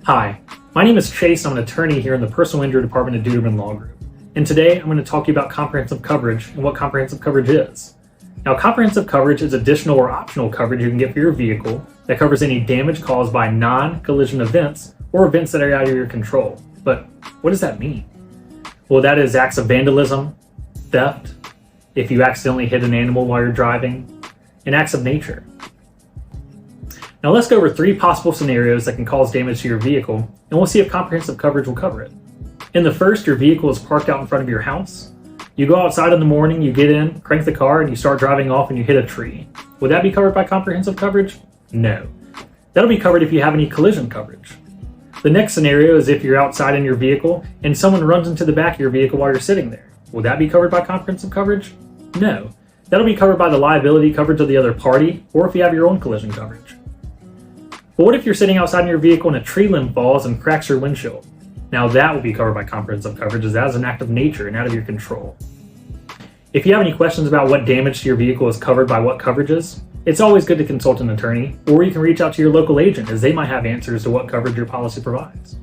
Hi, my name is Chase. I'm an attorney here in the Personal Injury Department at Duderman Law Group. And today I'm going to talk to you about comprehensive coverage and what comprehensive coverage is. Now, comprehensive coverage is additional or optional coverage you can get for your vehicle that covers any damage caused by non-collision events or events that are out of your control. But what does that mean? Well, that is acts of vandalism, theft, if you accidentally hit an animal while you're driving, and acts of nature. Now let's go over 3 possible scenarios that can cause damage to your vehicle, and we'll see if comprehensive coverage will cover it. In the first, your vehicle is parked out in front of your house. You go outside in the morning, you get in, crank the car, and you start driving off and you hit a tree. Would that be covered by comprehensive coverage? No. That'll be covered if you have any collision coverage. The next scenario is if you're outside in your vehicle and someone runs into the back of your vehicle while you're sitting there. Will that be covered by comprehensive coverage? No. That'll be covered by the liability coverage of the other party, or if you have your own collision coverage. But what if you're sitting outside in your vehicle and a tree limb falls and cracks your windshield? Now that will be covered by comprehensive coverage, as that is an act of nature and out of your control. If you have any questions about what damage to your vehicle is covered by what coverages, it's always good to consult an attorney, or you can reach out to your local agent, as they might have answers to what coverage your policy provides.